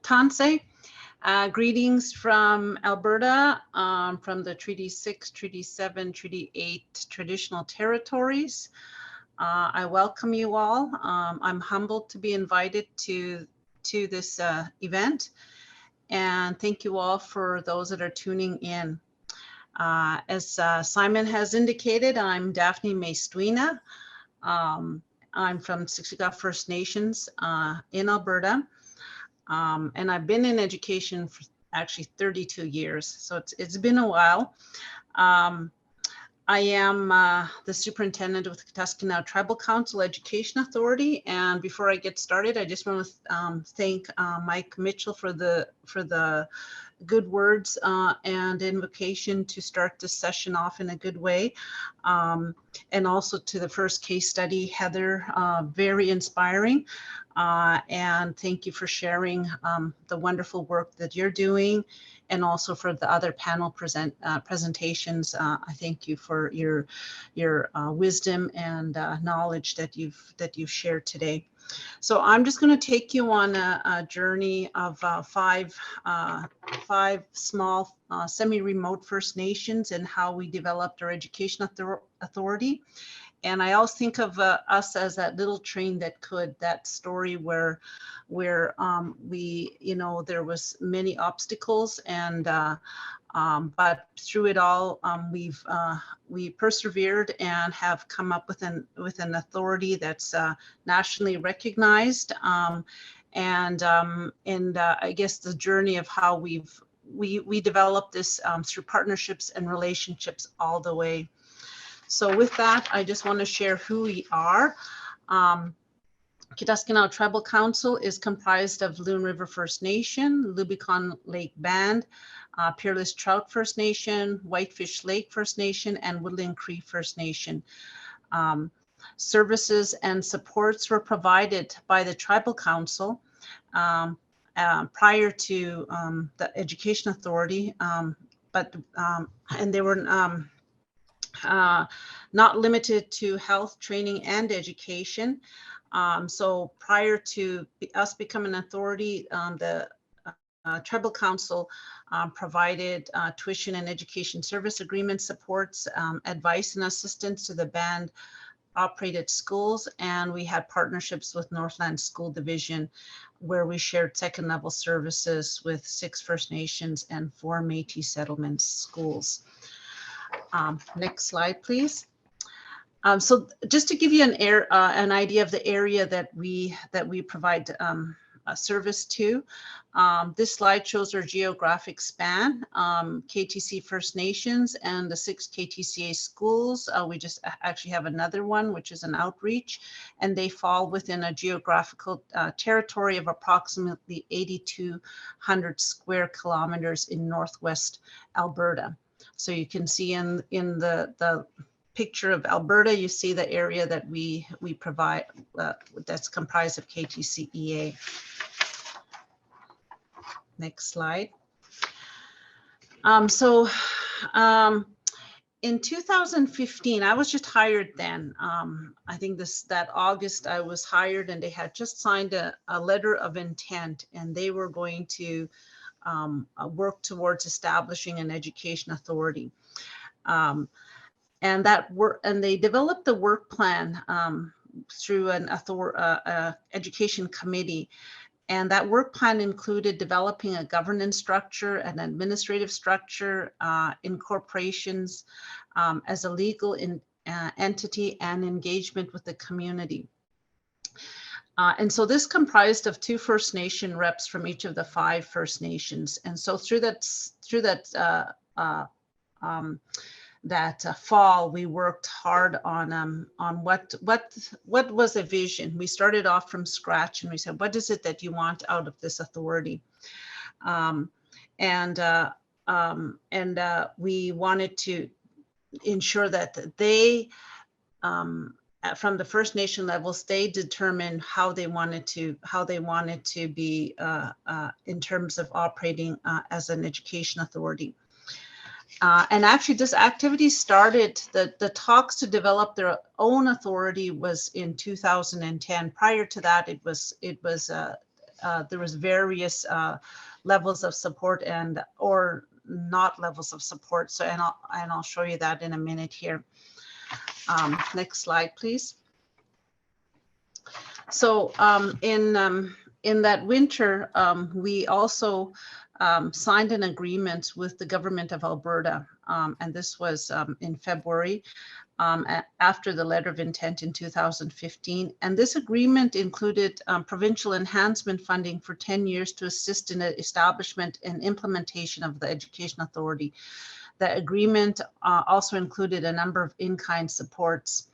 Tanse. Greetings from Alberta, from the Treaty 6, Treaty 7, Treaty 8 traditional territories. I welcome you all. I'm humbled to be invited to this event, and thank you all for those that are tuning in. As Simon has indicated, I'm Daphne Mai'Stoina. I'm from Siksika First Nations in Alberta, and I've been in education for actually 32 years, so it's been a while. I am the superintendent with the Mai'Stoina Tribal Council Education Authority, and before I get started, I just want to thank Mike Mitchell for the good words and invocation to start this session off in a good way, and also to the first case study, Heather, very inspiring, and thank you for sharing the wonderful work that you're doing, and also for the other panel presentations. I thank you for your wisdom and knowledge that you've shared today. So I'm just going to take you on a journey of five small semi-remote First Nations and how we developed our education authority. And I always think of us as that little train that could, that story where we, there was many obstacles, and but through it all, we persevered and have come up with an authority that's nationally recognized, and I guess the journey of how we developed this through partnerships and relationships all the way. So with that, I just want to share who we are. Mai'Stoina Tribal Council is comprised of Loon River First Nation, Lubicon Lake Band, Peerless Trout First Nation, Whitefish Lake First Nation, and Woodland Cree First Nation. Services and supports were provided by the Tribal Council prior to the Education Authority, and they were not limited to health, training, and education. So prior to us becoming an authority, the Tribal Council provided tuition and education service agreement supports, advice and assistance to the band operated schools, and we had partnerships with Northland School Division where we shared second level services with 6 First Nations and 4 Métis settlements schools. Next slide, please. So just to give you an idea of the area that we provide service to, this slide shows our geographic span, KTC First Nations and the 6 KTCA schools. We just actually have another one, which is an outreach, and they fall within a geographical territory of approximately 8,200 square kilometers in northwest Alberta. So you can see in the picture of Alberta, you see the area that we provide that's comprised of KTCEA. Next slide. In 2015, I was just hired then. I think that August I was hired, and they had just signed a letter of intent, and they were going to work towards establishing an education authority. And they developed the work plan through an education committee. And that work plan included developing a governance structure, an administrative structure, incorporations as a legal entity, and engagement with the community. And so this comprised of 2 First Nation reps from each of the 5 First Nations. And so through that fall, we worked hard on what was a vision. We started off from scratch, and we said, what is it that you want out of this authority? We wanted to ensure that they, from the First Nation levels, they determined how they wanted to be in terms of operating as an education authority. And actually, this activity started, the talks to develop their own authority was in 2010. Prior to that, there was various levels of support or not levels of support. So, and I'll show you that in a minute here. Next slide, please. So in that winter, we also signed an agreement with the government of Alberta, and this was in February, after the letter of intent in 2015. And this agreement included provincial enhancement funding for 10 years to assist in the establishment and implementation of the Education Authority. The agreement also included a number of in-kind supports.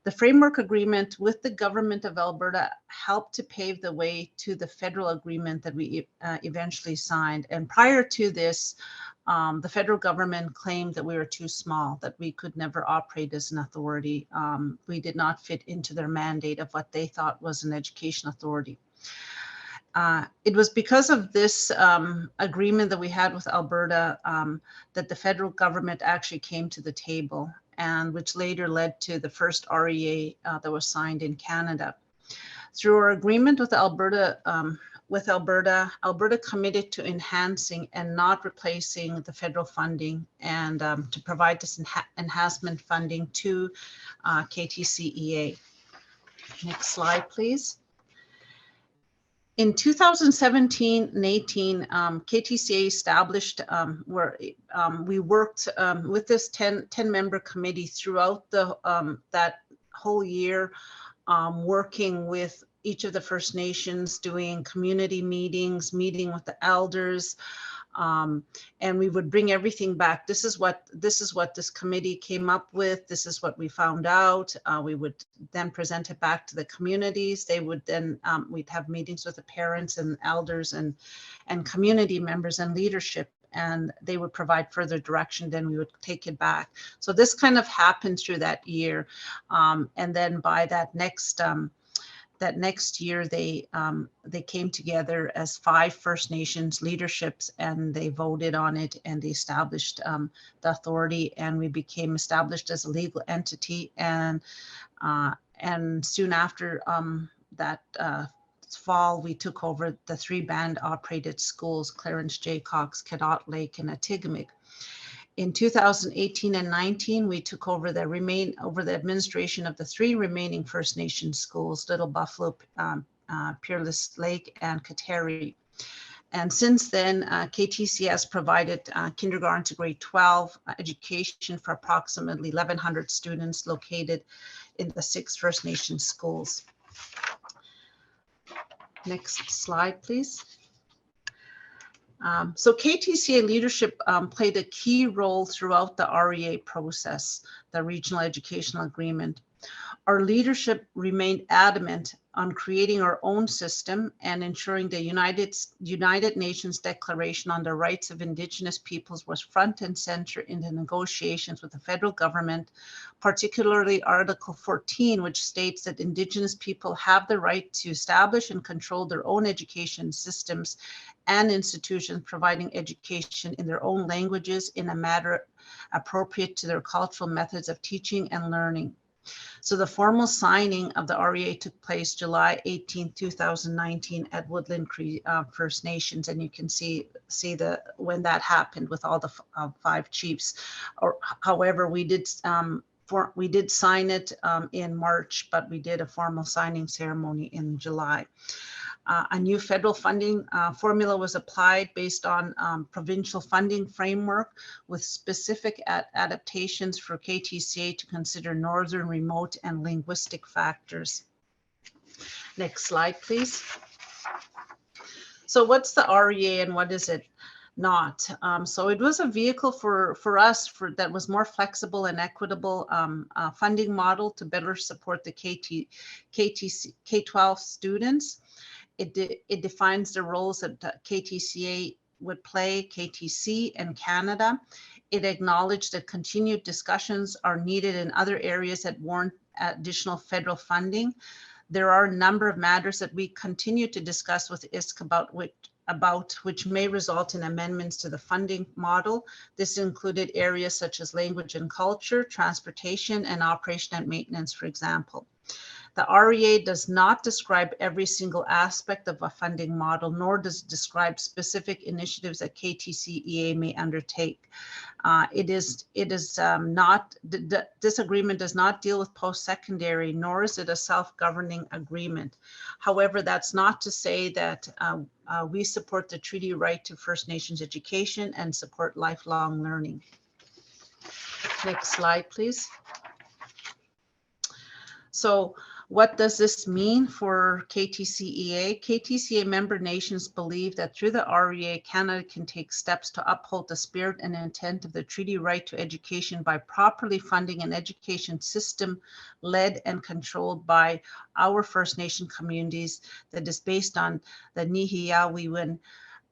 The framework agreement with the government of Alberta helped to pave the way to the federal agreement that we eventually signed. And prior to this, the federal government claimed that we were too small, that we could never operate as an authority. We did not fit into their mandate of what they thought was an education authority. It was because of this agreement that we had with Alberta that the federal government actually came to the table, and which later led to the first REA that was signed in Canada. Through our agreement with Alberta, Alberta committed to enhancing and not replacing the federal funding, and to provide this enhancement funding to KTCEA. Next slide, please. In 2017 and 18, KTCA established where we worked with this 10-member committee throughout that whole year, working with each of the First Nations, doing community meetings, meeting with the elders, and we would bring everything back. This is what this committee came up with. This is what we found out. We would then present it back to the communities. They would then, we'd have meetings with the parents and elders and community members and leadership, and they would provide further direction. Then we would take it back. So this kind of happened through that year. And then by that next year, they came together as 5 First Nations leaderships, and they voted on it, and they established the authority, and we became established as a legal entity. And soon after that fall, we took over the 3 band operated schools: Clarence J. Cox, Cadott Lake, and Atikamekw. In 2018 and 19, we took over the administration of the 3 remaining First Nations schools: Little Buffalo, Peerless Lake, and Kateri. And since then, KTC has provided kindergarten to grade 12 education for approximately 1,100 students located in the 6 First Nations schools. Next slide, please. So KTCA leadership played a key role throughout the REA process, the Regional Educational Agreement. Our leadership remained adamant on creating our own system and ensuring the United Nations Declaration on the Rights of Indigenous Peoples was front and center in the negotiations with the federal government, particularly Article 14, which states that Indigenous people have the right to establish and control their own education systems and institutions providing education in their own languages in a manner appropriate to their cultural methods of teaching and learning. So the formal signing of the REA took place July 18, 2019 at Woodland Cree First Nations, and you can see when that happened with all the 5 chiefs. However, we did sign it in March, but we did a formal signing ceremony in July. A new federal funding formula was applied based on provincial funding framework with specific adaptations for KTCA to consider northern, remote, and linguistic factors. Next slide, please. So what's the REA and what is it not? So it was a vehicle for us that was more flexible and equitable funding model to better support the K-12 students. It defines the roles that KTCA would play, KTC, and Canada. It acknowledged that continued discussions are needed in other areas that warrant additional federal funding. There are a number of matters that we continue to discuss with ISC about which may result in amendments to the funding model. This included areas such as language and culture, transportation, and operation and maintenance, for example. The REA does not describe every single aspect of a funding model, nor does it describe specific initiatives that KTCEA may undertake. This agreement does not deal with post-secondary, nor is it a self-governing agreement. However, that's not to say that we support the treaty right to First Nations education and support lifelong learning. Next slide, please. So what does this mean for KTCEA? KTCEA member nations believe that through the REA, Canada can take steps to uphold the spirit and intent of the treaty right to education by properly funding an education system led and controlled by our First Nation communities that is based on the Nihiyawiwin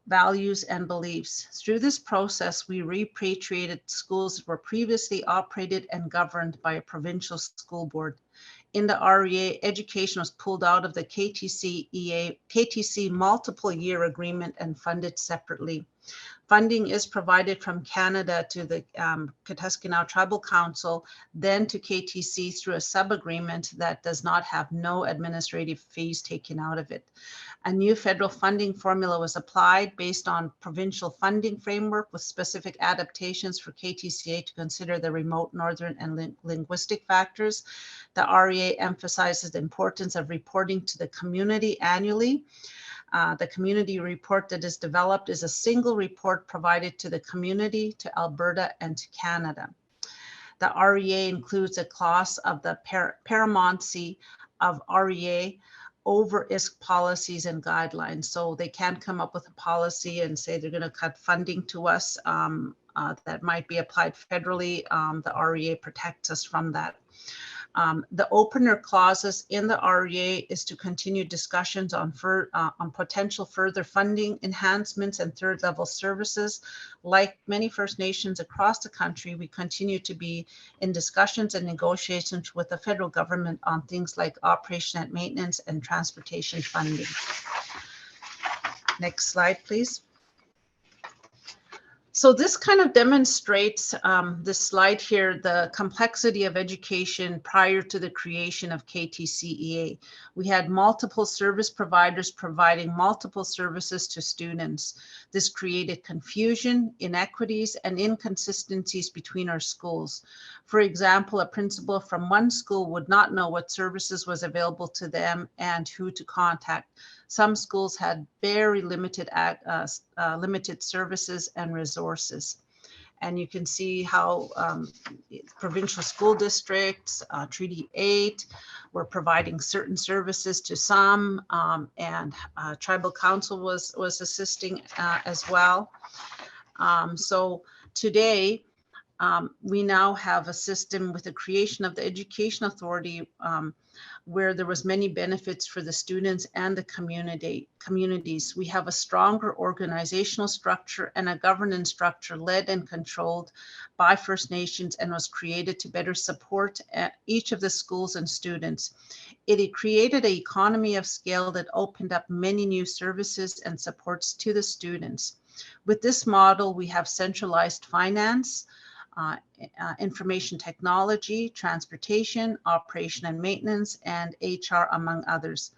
values and beliefs. Through this process, we repatriated schools that were previously operated and governed by a provincial school board. In the REA, education was pulled out of the KTC multiple year agreement and funded separately. Funding is provided from Canada to the Kitaskinau Tribal Council, then to KTC through a sub-agreement that does not have no administrative fees taken out of it. A new federal funding formula was applied based on provincial funding framework with specific adaptations for KTCA to consider the remote northern and linguistic factors. The REA emphasizes the importance of reporting to the community annually. The community report that is developed is a single report provided to the community, to Alberta, and to Canada. The REA includes a clause of the paramountcy of REA over ISK policies and guidelines. So they can't come up with a policy and say they're going to cut funding to us that might be applied federally. The REA protects us from that. The opener clauses in the REA is to continue discussions on potential further funding enhancements and third level services. Like many First Nations across the country, we continue to be in discussions and negotiations with the federal government on things like operation and maintenance and transportation funding. Next slide, please. So this kind of demonstrates, this slide here, the complexity of education prior to the creation of KTCEA. We had multiple service providers providing multiple services to students. This created confusion, inequities, and inconsistencies between our schools. For example, a principal from one school would not know what services was available to them and who to contact. Some schools had very limited services and resources. And you can see how provincial school districts, Treaty 8, were providing certain services to some, and Tribal Council was assisting as well. So today, we now have a system with the creation of the Education Authority where there was many benefits for the students and the communities. We have a stronger organizational structure and a governance structure led and controlled by First Nations and was created to better support each of the schools and students. It created an economy of scale that opened up many new services and supports to the students. With this model, we have centralized finance, information technology, transportation, operation and maintenance, and HR, among others.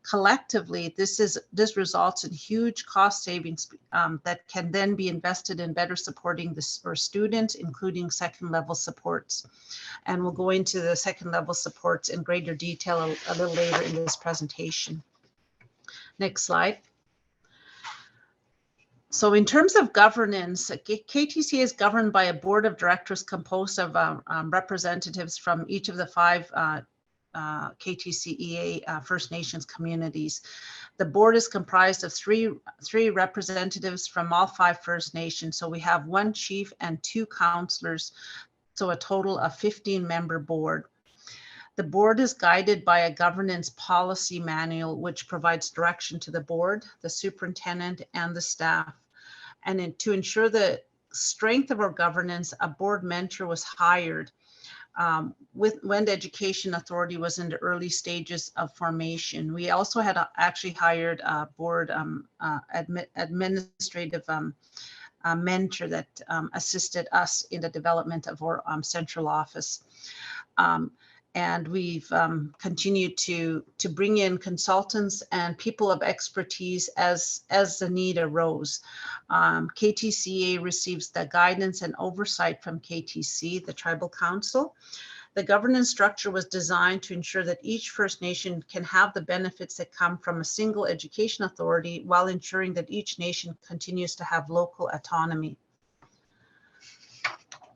Collectively, this results in huge cost savings that can then be invested in better supporting our students, including second level supports. And we'll go into the second level supports in greater detail a little later in this presentation. Next slide. So in terms of governance, KTC is governed by a board of directors composed of representatives from each of the 5 KTCEA First Nations communities. The board is comprised of three representatives from all 5 First Nations. So we have 1 chief and 2 councillors, so a total of 15-member board. The board is guided by a governance policy manual, which provides direction to the board, the superintendent, and the staff. And to ensure the strength of our governance, a board mentor was hired when the Education Authority was in the early stages of formation. We also had actually hired a board administrative mentor that assisted us in the development of our central office. And we've continued to bring in consultants and people of expertise as the need arose. KTCA receives the guidance and oversight from KTC, the Tribal Council. The governance structure was designed to ensure that each First Nation can have the benefits that come from a single education authority while ensuring that each nation continues to have local autonomy.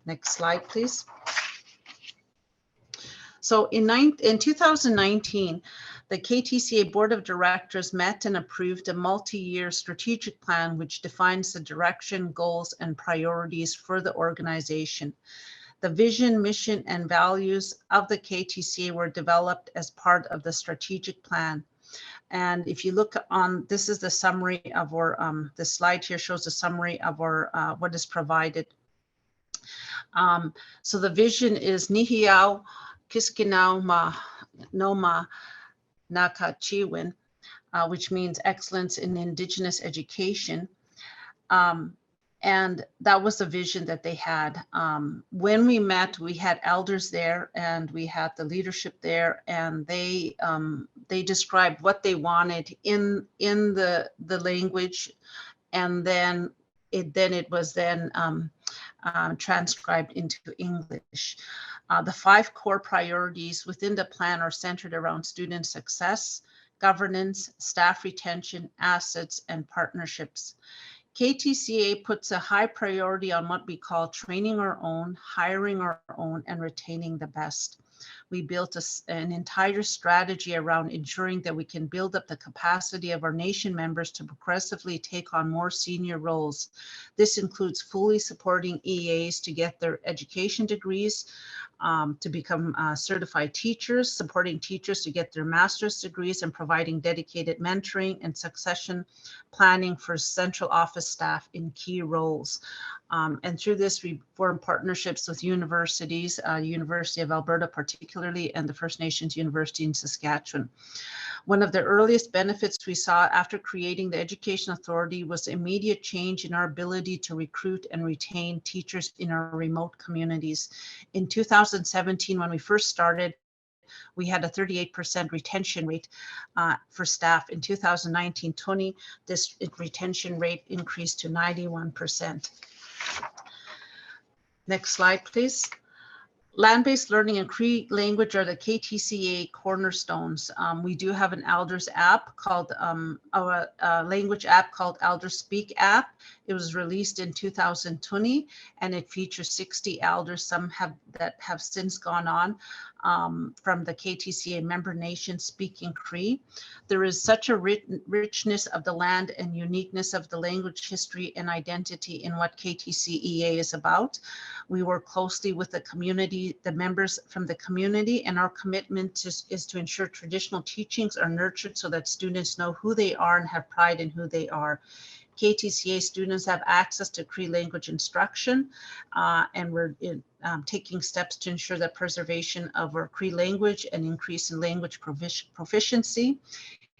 Next slide, please. So in 2019, the KTCA Board of Directors met and approved a multi-year strategic plan which defines the direction, goals, and priorities for the organization. The vision, mission, and values of the KTCA were developed as part of the strategic plan. And if you look on, this is the summary of our, the slide here shows a summary of our, what is provided. So the vision is Nihiau Kiskinau Ma Noma Naka Chiwin, which means excellence in Indigenous education. And that was the vision that they had. When we met, we had elders there and we had the leadership there, and they described what they wanted in the language, and then it was transcribed into English. The 5 core priorities within the plan are centered around student success, governance, staff retention, assets, and partnerships. KTCA puts a high priority on what we call training our own, hiring our own, and retaining the best. We built an entire strategy around ensuring that we can build up the capacity of our nation members to progressively take on more senior roles. This includes fully supporting EAs to get their education degrees, to become certified teachers, supporting teachers to get their master's degrees, and providing dedicated mentoring and succession planning for central office staff in key roles. And through this, we form partnerships with universities, University of Alberta particularly, and the First Nations University in Saskatchewan. One of the earliest benefits we saw after creating the Education Authority was immediate change in our ability to recruit and retain teachers in our remote communities. In 2017, when we first started, we had a 38% retention rate for staff. In 2019-20, this retention rate increased to 91%. Next slide, please. Land-based learning and Cree language are the KTCA cornerstones. We do have an Elders app called, a language app called Elders Speak app. It was released in 2020, and it features 60 elders, some that have since gone on from the KTCA member nation speaking Cree. There is such a richness of the land and uniqueness of the language, history, and identity in what KTCEA is about. We work closely with the community, the members from the community, and our commitment is to ensure traditional teachings are nurtured so that students know who they are and have pride in who they are. KTCA students have access to Cree language instruction, and we're taking steps to ensure that preservation of our Cree language and increase in language proficiency.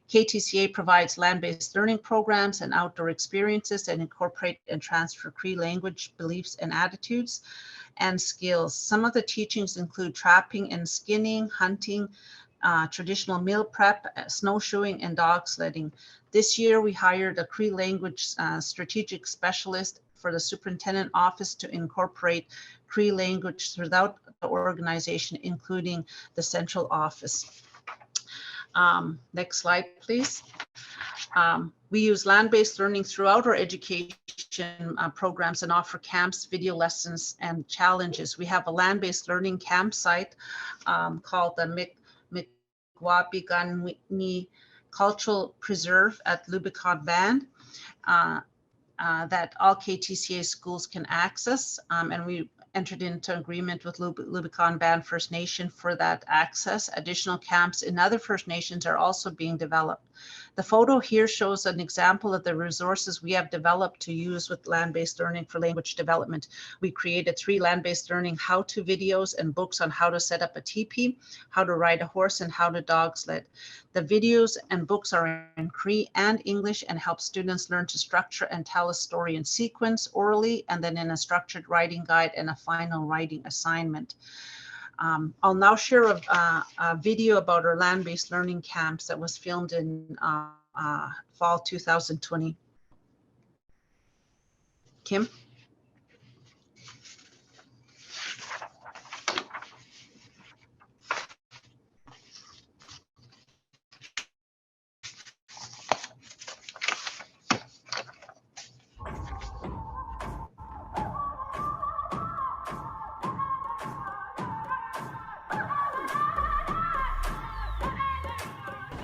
KTCA provides land-based learning programs and outdoor experiences that incorporate and transfer Cree language beliefs and attitudes and skills. Some of the teachings include trapping and skinning, hunting, traditional meal prep, snowshoeing, and dog sledding. This year, we hired a Cree language strategic specialist for the superintendent office to incorporate Cree language throughout the organization, including the central office. Next slide, please. We use land-based learning throughout our education programs and offer camps, video lessons, and challenges. We have a land-based learning campsite called the Mi'Kwapiganni Cultural Preserve at Lubicon Band that all KTCA schools can access, and we entered into agreement with Lubicon Band First Nation for that access. Additional camps in other First Nations are also being developed. The photo here shows an example of the resources we have developed to use with land-based learning for language development. We created 3 land-based learning how-to videos and books on how to set up a teepee, how to ride a horse, and how to dog sled. The videos and books are in Cree and English and help students learn to structure and tell a story in sequence orally, and then in a structured writing guide and a final writing assignment. I'll now share a video about our land-based learning camps that was filmed in fall 2020. Kim?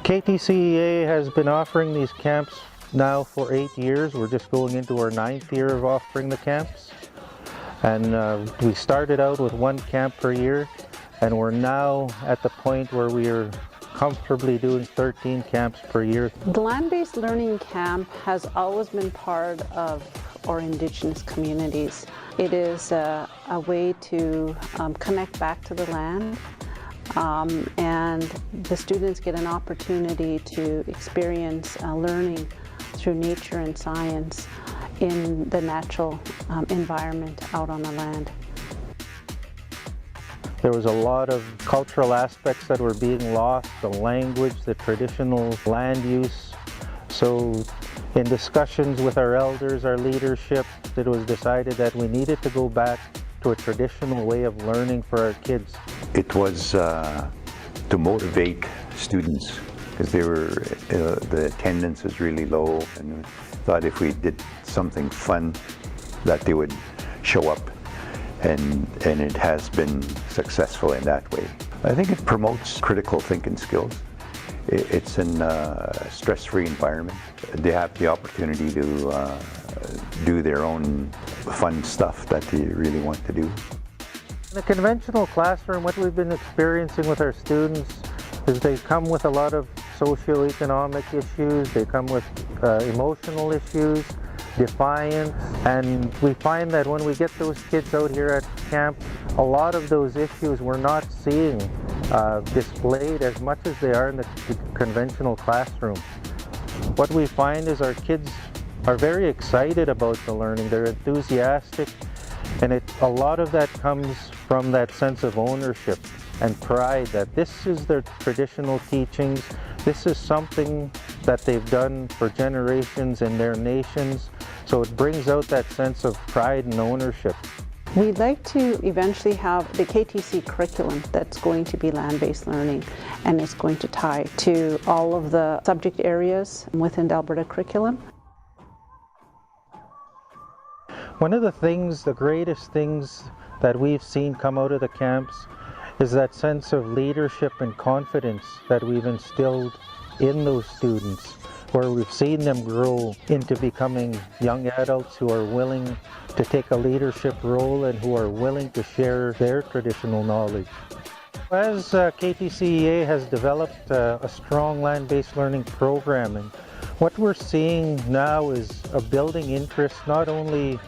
KTCEA has been offering these camps now for 8 years. We're just going into our 9th year of offering the camps. And we started out with 1 camp per year, and we're now at the point where we are comfortably doing 13 camps per year. The land-based learning camp has always been part of our Indigenous communities. It is a way to connect back to the land. And the students get an opportunity to experience learning through nature and science in the natural environment out on the land. There was a lot of cultural aspects that were being lost, the language, the traditional land use. So in discussions with our elders, our leadership, it was decided that we needed to go back to a traditional way of learning for our kids. It was to motivate students because they were the attendance was really low, and we thought if we did something fun that they would show up, and it has been successful in that way. I think it promotes critical thinking skills. It's in a stress-free environment. They have the opportunity to do their own fun stuff that they really want to do. In the conventional classroom, what we've been experiencing with our students is they come with a lot of socioeconomic issues, they come with emotional issues, defiance, and we find that when we get those kids out here at camp, a lot of those issues we're not seeing displayed as much as they are in the conventional classroom. What we find is our kids are very excited about the learning, they're enthusiastic, and a lot of that comes from that sense of ownership and pride that this is their traditional teachings, this is something that they've done for generations in their nations, so it brings out that sense of pride and ownership. We'd like to eventually have the KTC curriculum that's going to be land-based learning, and it's going to tie to all of the subject areas within the Alberta curriculum. One of the greatest things that we've seen come out of the camps is that sense of leadership and confidence that we've instilled in those students, where we've seen them grow into becoming young adults who are willing to take a leadership role and who are willing to share their traditional knowledge. As KTCEA has developed a strong land-based learning program, and what we're seeing now is a building interest not only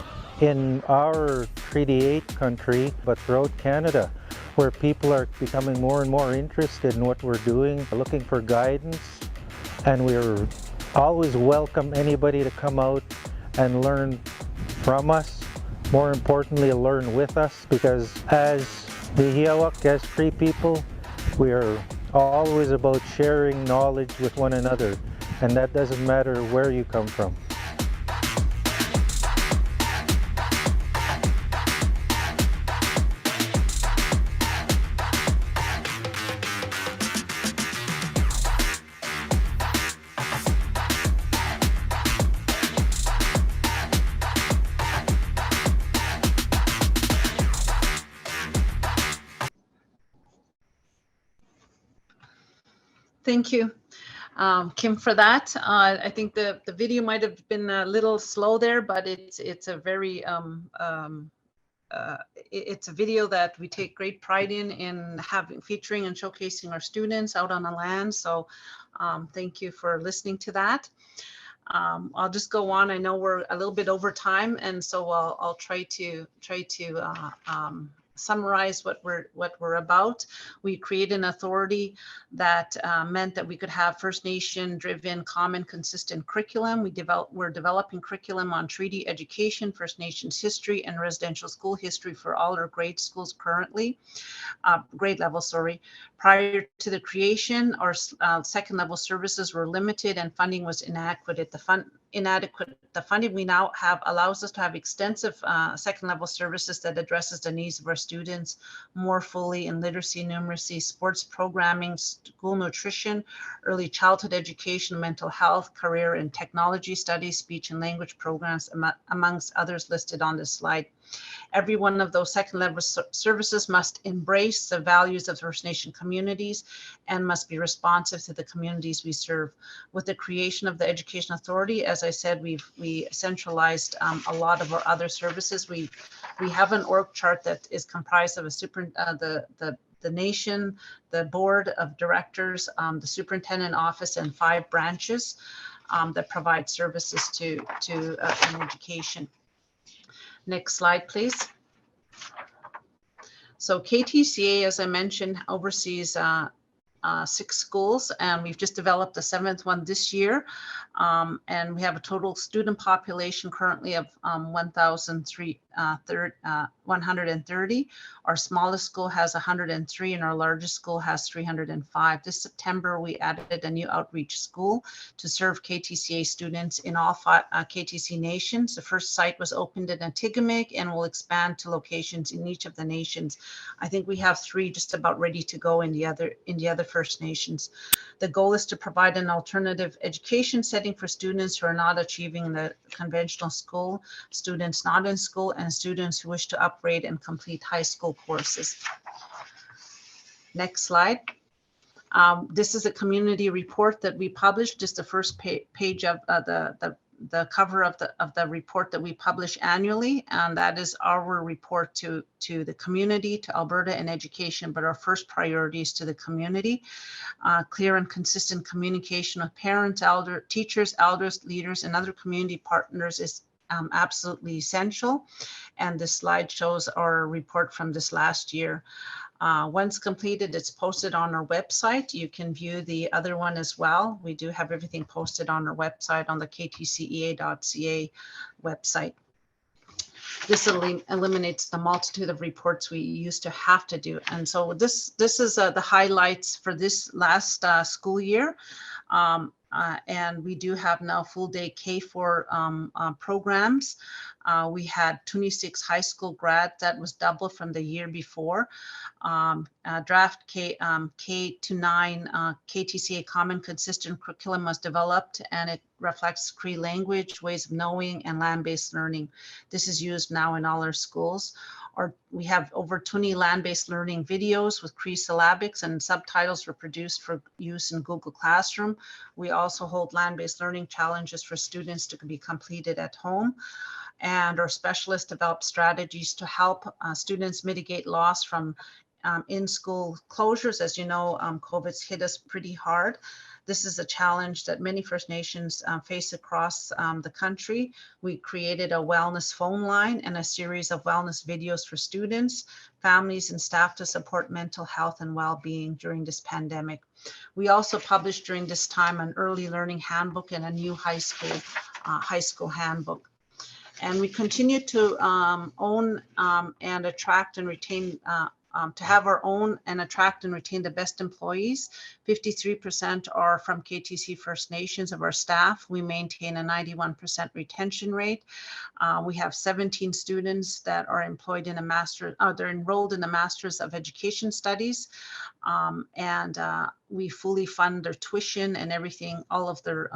in our Treaty 8 country, but throughout Canada, where people are becoming more and more interested in what we're doing, looking for guidance, and we're always welcome anybody to come out and learn from us, more importantly learn with us, because as the Hiawak, as Cree people, we are always about sharing knowledge with one another, and that doesn't matter where you come from. Thank you, Kim, for that. I think the video might have been a little slow there, but it's a very it's a video that we take great pride in having, featuring and showcasing our students out on the land. So thank you for listening to that. I'll just go on. I know we're a little bit over time, and so I'll try to summarize what we're about. We created an authority that meant that we could have First Nation driven, common, consistent curriculum. We're developing curriculum on treaty education, First Nations history, and residential school history for all our grade schools currently, grade level, sorry. Prior to the creation, our second level services were limited and funding was inadequate. The funding we now have allows us to have extensive second level services that addresses the needs of our students more fully in literacy, numeracy, sports programming, school nutrition, early childhood education, mental health, career and technology studies, speech and language programs, amongst others listed on this slide. Every one of those second level services must embrace the values of First Nation communities and must be responsive to the communities we serve. With the creation of the Education Authority, as I said, we centralized a lot of our other services. We have an org chart that is comprised of the nation, the board of directors, the superintendent office, and 5 branches that provide services to an education. Next slide, please. So KTCA, as I mentioned, oversees 6 schools, and we've just developed the 7th one this year. And we have a total student population currently of 1,130. Our smallest school has 103, and our largest school has 305. This September, we added a new outreach school to serve KTCA students in all 5 KTC nations. The first site was opened in Atikamekw and will expand to locations in each of the nations. I think we have 3 just about ready to go in the other First Nations. The goal is to provide an alternative education setting for students who are not achieving the conventional school, students not in school, and students who wish to upgrade and complete high school courses. Next slide. This is a community report that we published, just the first page of the cover of the report that we publish annually, and that is our report to the community, to Alberta and education, but our first priority is to the community. Clear and consistent communication with parents, teachers, elders, leaders, and other community partners is absolutely essential. And this slide shows our report from this last year. Once completed, it's posted on our website. You can view the other one as well. We do have everything posted on our website, on the ktcea.ca website. This eliminates the multitude of reports we used to have to do. And so this is the highlights for this last school year. And we do have now full day K4 programs. We had 26 high school grads. That was double from the year before. Draft K to 9 KTCA Common Consistent Curriculum was developed, and it reflects Cree language, ways of knowing, and land-based learning. This is used now in all our schools. We have over 20 land-based learning videos with Cree syllabics, and subtitles were produced for use in Google Classroom. We also hold land-based learning challenges for students to be completed at home. And our specialists develop strategies to help students mitigate loss from in-school closures. As you know, COVID's hit us pretty hard. This is a challenge that many First Nations face across the country. We created a wellness phone line and a series of wellness videos for students, families, and staff to support mental health and well-being during this pandemic. We also published during this time an early learning handbook and a new high school handbook. And we continue to own and attract and retain, to have our own and attract and retain the best employees. 53% are from KTC First Nations of our staff. We maintain a 91% retention rate. We have 17 students that are employed in they're enrolled in the Masters of Education Studies. And we fully fund their tuition and everything, all of their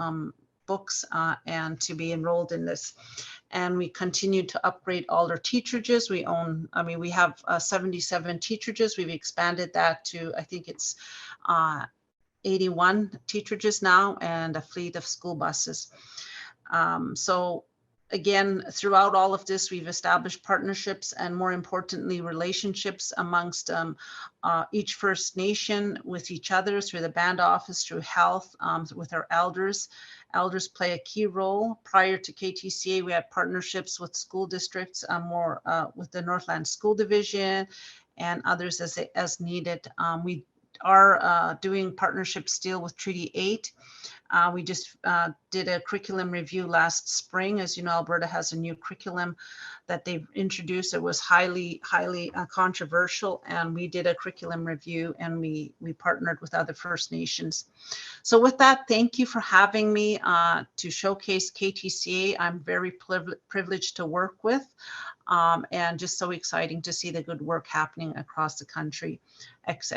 books and to be enrolled in this. And we continue to upgrade all our teacherages. We have 77 teacherages. We've expanded that to, I think it's 81 teacherages now, and a fleet of school buses. So again, throughout all of this, we've established partnerships and, more importantly, relationships amongst each First Nation with each other through the band office, through health, with our elders. Elders play a key role. Prior to KTCA, we had partnerships with school districts, more with the Northland School Division and others as needed. We are doing partnerships still with Treaty 8. We just did a curriculum review last spring. As you know, Alberta has a new curriculum that they've introduced. It was highly controversial, and we did a curriculum review, and we partnered with other First Nations. So with that, thank you for having me to showcase KTCA. I'm very privileged to work with, and just so exciting to see the good work happening across the country. Exe.